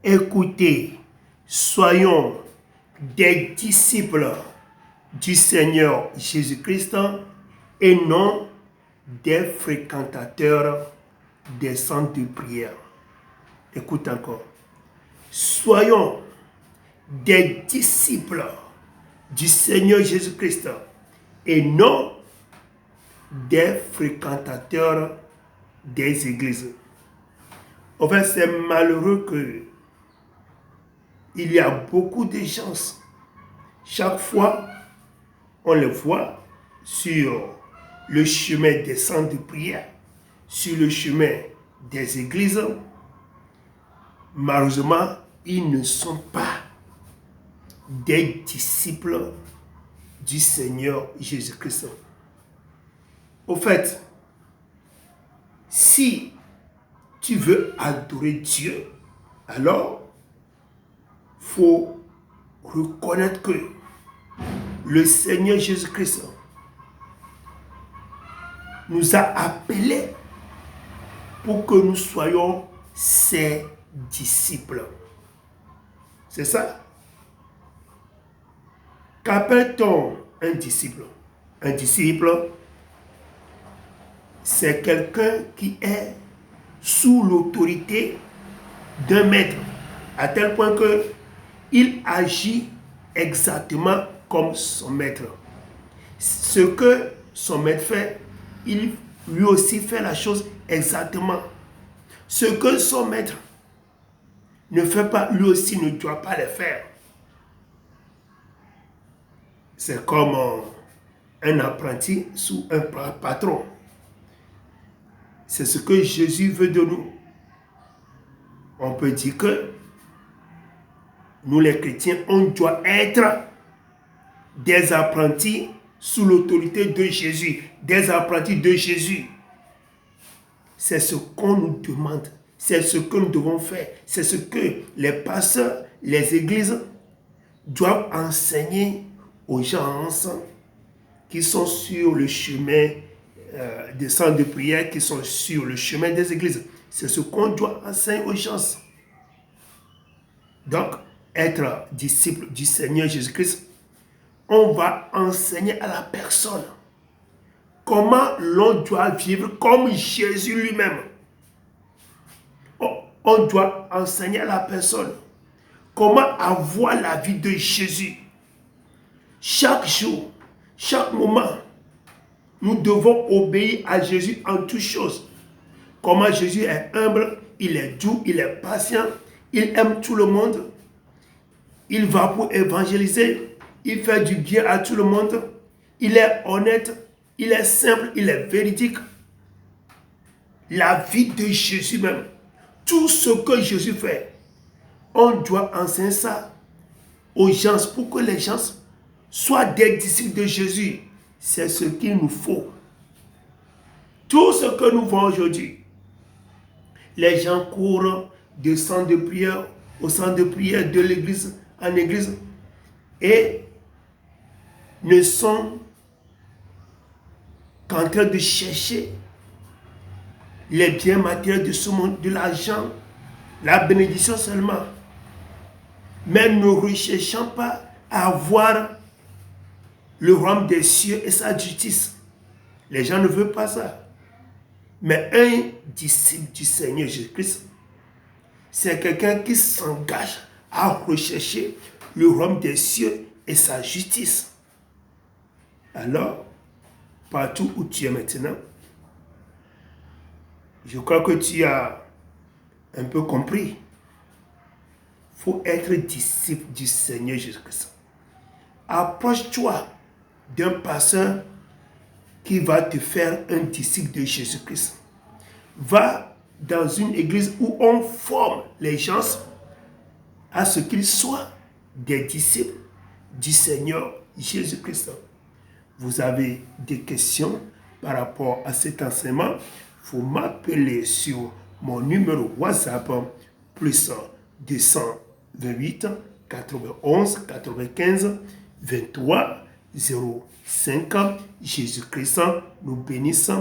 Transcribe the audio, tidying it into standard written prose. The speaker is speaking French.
Écoutez, soyons des disciples du Seigneur Jésus-Christ et non des fréquentateurs des centres de prière. Écoute encore. Soyons des disciples du Seigneur Jésus-Christ et non des fréquentateurs des églises. En fait, c'est malheureux que il y a beaucoup de gens, chaque fois, on les voit sur le chemin des centres de prière, sur le chemin des églises. Malheureusement, ils ne sont pas des disciples du Seigneur Jésus-Christ. Au fait, si tu veux adorer Dieu, alors il faut reconnaître que le Seigneur Jésus-Christ nous a appelés pour que nous soyons ses disciples. C'est ça. Qu'appelle-t-on un disciple? Un disciple, c'est quelqu'un qui est sous l'autorité d'un maître, à tel point qu'il agit exactement comme son maître. Ce que son maître fait, il lui aussi fait la chose exactement. Ce que son maître ne fait pas, lui aussi ne doit pas le faire. C'est comme un apprenti sous un patron. C'est ce que Jésus veut de nous. On peut dire que nous les chrétiens, on doit être des apprentis sous l'autorité de Jésus, des apprentis de Jésus. C'est ce qu'on nous demande, c'est ce que nous devons faire, c'est ce que les pasteurs, les églises doivent enseigner aux gens qui sont sur le chemin des centres de prière, qui sont sur le chemin des églises. C'est ce qu'on doit enseigner aux gens. Donc, être disciple du Seigneur Jésus-Christ, on va enseigner à la personne comment l'on doit vivre comme Jésus lui-même. On doit enseigner à la personne comment avoir la vie de Jésus. Chaque jour, chaque moment, nous devons obéir à Jésus en toutes choses. Comment Jésus est humble, il est doux, il est patient, il aime tout le monde, il va pour évangéliser, il fait du bien à tout le monde, il est honnête, il est simple, il est véridique. La vie de Jésus même, tout ce que Jésus fait, on doit enseigner ça aux gens pour que les gens soient des disciples de Jésus. C'est ce qu'il nous faut. Tout ce que nous voyons aujourd'hui, les gens courent de centre de prière au centre de prière, de l'église en église, et ne sont qu'en train de chercher les biens matériels de ce monde, de l'argent, la bénédiction seulement, mais ne recherchant pas à avoir le royaume des cieux et sa justice. Les gens ne veulent pas ça. Mais un disciple du Seigneur Jésus-Christ, c'est quelqu'un qui s'engage à rechercher le royaume des cieux et sa justice. Alors, partout où tu es maintenant, je crois que tu as un peu compris. Il faut être disciple du Seigneur Jésus-Christ. Approche-toi d'un pasteur qui va te faire un disciple de Jésus-Christ. Va dans une église où on forme les gens à ce qu'ils soient des disciples du Seigneur Jésus-Christ. Vous avez des questions par rapport à cet enseignement, vous m'appelez sur mon numéro WhatsApp plus 228 91 95 23 05. Jésus-Christ nous bénisse.